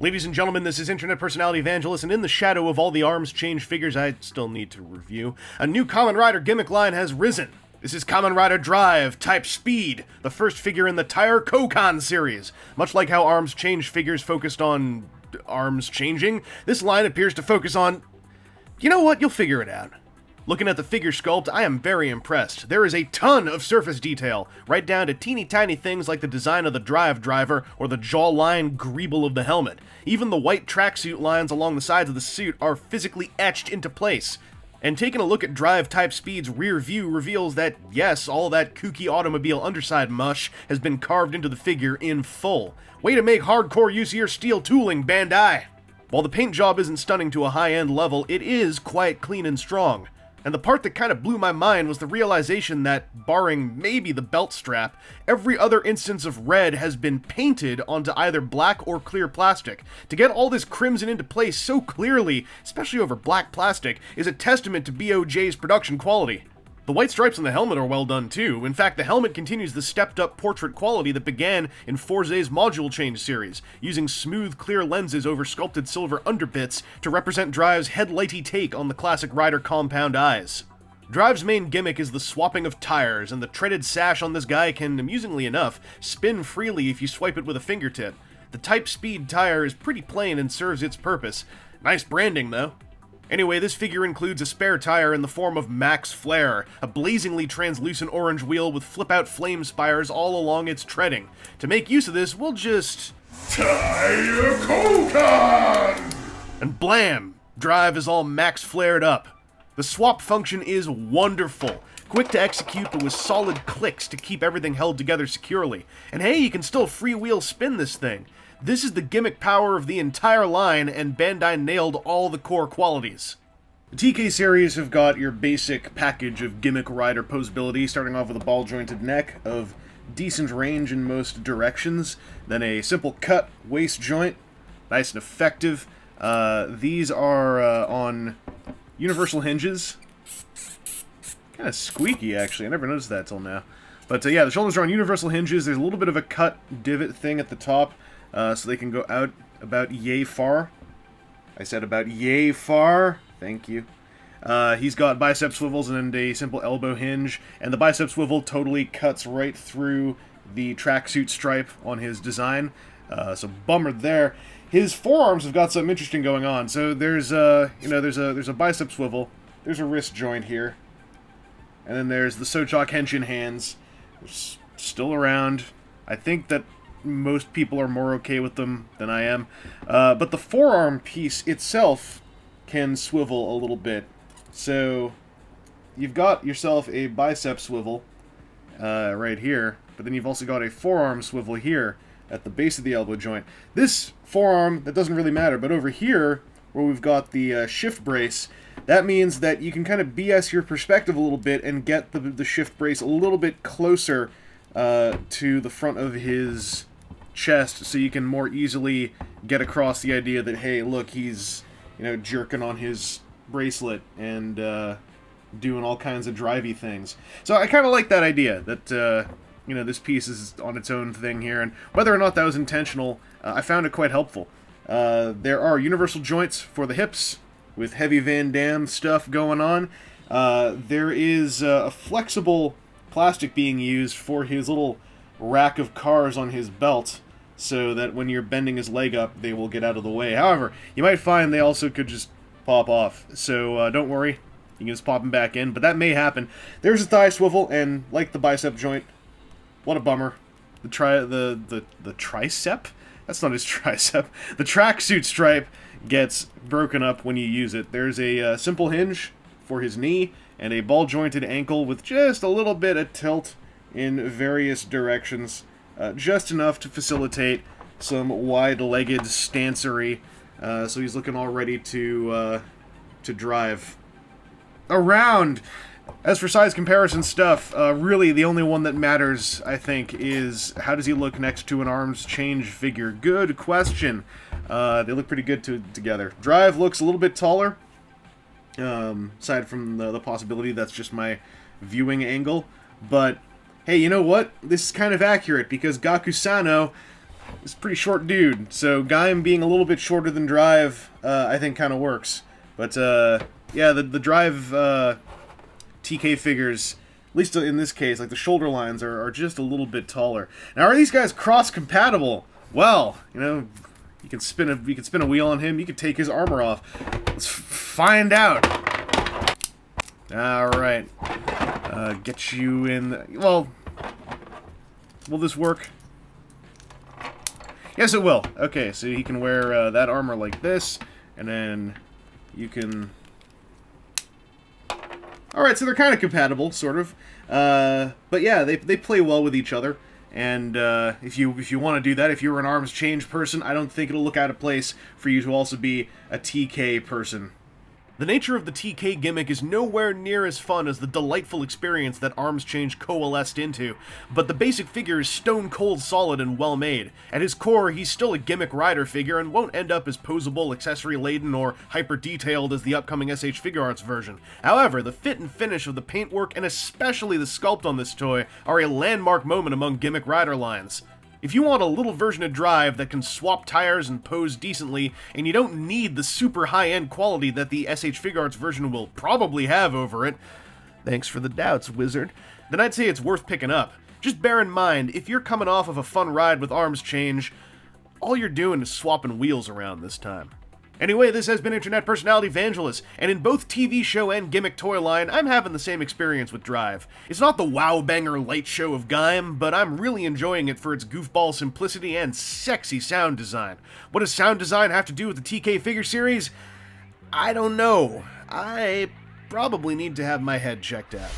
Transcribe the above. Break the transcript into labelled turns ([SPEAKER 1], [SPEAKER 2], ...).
[SPEAKER 1] Ladies and gentlemen, this is internet personality Vangelus, and in the shadow of all the arms change figures I still need to review, a new Kamen Rider gimmick line has risen. This is Kamen Rider Drive Type Speed, the first figure in the TK-01 series. Much like how arms change figures focused on arms changing, this line appears to focus on... You know what? You'll figure it out. Looking at the figure sculpt, I am very impressed. There is a ton of surface detail, right down to teeny tiny things like the design of the drive driver or the jawline greeble of the helmet. Even the white tracksuit lines along the sides of the suit are physically etched into place. And taking a look at Drive Type Speed's rear view reveals that, yes, all that kooky automobile underside mush has been carved into the figure in full. Way to make hardcore use of your steel tooling, Bandai! While the paint job isn't stunning to a high-end level, it is quite clean and strong. And the part that kind of blew my mind was the realization that, barring maybe the belt strap, every other instance of red has been painted onto either black or clear plastic. To get all this crimson into place so clearly, especially over black plastic, is a testament to BOJ's production quality. The white stripes on the helmet are well done too. In fact, the helmet continues the stepped-up portrait quality that began in Forze's Module Change series, using smooth, clear lenses over sculpted silver underbits to represent Drive's headlighty take on the classic Rider compound eyes. Drive's main gimmick is the swapping of tires, and the treaded sash on this guy can, amusingly enough, spin freely if you swipe it with a fingertip. The Type Speed tire is pretty plain and serves its purpose. Nice branding, though. Anyway, this figure includes a spare tire in the form of Max Flare, a blazingly translucent orange wheel with flip-out flame spires all along its treading. To make use of this, we'll just... TK-01! And blam! Drive is all Max Flared up. The swap function is wonderful. Quick to execute, but with solid clicks to keep everything held together securely. And hey, you can still freewheel spin this thing. This is the gimmick power of the entire line, and Bandai nailed all the core qualities. The TK series have got your basic package of gimmick rider poseability, starting off with a ball-jointed neck of decent range in most directions, then a simple cut waist joint, nice and effective. These are on universal hinges. Kind of squeaky, actually. I never noticed that till now. But yeah, the shoulders are on universal hinges. There's a little bit of a cut divot thing at the top. So they can go out about yay far. I said about yay far. Thank you. He's got bicep swivels and a simple elbow hinge, and the bicep swivel totally cuts right through the tracksuit stripe on his design. So bummer there. His forearms have got something interesting going on. So there's there's a bicep swivel. There's a wrist joint here, and then there's the Sochok Henshin hands, which still around. I think that most people are more okay with them than I am. But the forearm piece itself can swivel a little bit. So you've got yourself a bicep swivel right here, but then you've also got a forearm swivel here at the base of the elbow joint. This forearm, that doesn't really matter, but over here, where we've got the shift brace, that means that you can kind of BS your perspective a little bit and get the shift brace a little bit closer to the front of his chest, so you can more easily get across the idea that, hey, look, he's, jerking on his bracelet and doing all kinds of drivey things. So I kind of like that idea, that, this piece is on its own thing here, and whether or not that was intentional, I found it quite helpful. There are universal joints for the hips, with heavy Van Damme stuff going on. There is a flexible plastic being used for his little rack of cars on his belt, so that when you're bending his leg up, they will get out of the way. However, you might find they also could just pop off, so don't worry, you can just pop them back in, but that may happen. There's a thigh swivel, and like the bicep joint, what a bummer. The tricep? That's not his tricep. The tracksuit stripe gets broken up when you use it. There's a simple hinge for his knee, and a ball-jointed ankle with just a little bit of tilt in various directions. Just enough to facilitate some wide-legged stancery, so he's looking all ready to drive around. As for size comparison stuff, really the only one that matters, I think, is how does he look next to an arms change figure? Good question. They look pretty good together. Drive looks a little bit taller, aside from the possibility that's just my viewing angle, but hey, you know what? This is kind of accurate, because Gakusano is a pretty short dude, so Gaim being a little bit shorter than Drive, I think kind of works. But, yeah, the Drive TK figures, at least in this case, like the shoulder lines are just a little bit taller. Now, are these guys cross-compatible? Well, you know, you can spin a wheel on him, you could take his armor off. Let's find out. Alright. Get you in... Well, will this work? Yes, it will. Okay, so he can wear that armor like this, and then you can... Alright, so they're kind of compatible, sort of. But yeah, they play well with each other. And if you want to do that, if you're an arms change person, I don't think it'll look out of place for you to also be a TK person. The nature of the TK gimmick is nowhere near as fun as the delightful experience that Arms Change coalesced into, but the basic figure is stone cold solid and well made. At his core, he's still a gimmick rider figure and won't end up as posable, accessory laden, or hyper detailed as the upcoming SH Figuarts version. However, the fit and finish of the paintwork and especially the sculpt on this toy are a landmark moment among gimmick rider lines. If you want a little version of Drive that can swap tires and pose decently, and you don't need the super high-end quality that the SH Figuarts version will probably have over it, thanks for the doubts, wizard, then I'd say it's worth picking up. Just bear in mind, if you're coming off of a fun ride with Arms Change, all you're doing is swapping wheels around this time. Anyway, this has been Internet Personality Vangelus, and in both TV show and gimmick toy line, I'm having the same experience with Drive. It's not the wow-banger light show of Gaim, but I'm really enjoying it for its goofball simplicity and sexy sound design. What does sound design have to do with the TK figure series? I don't know. I probably need to have my head checked out.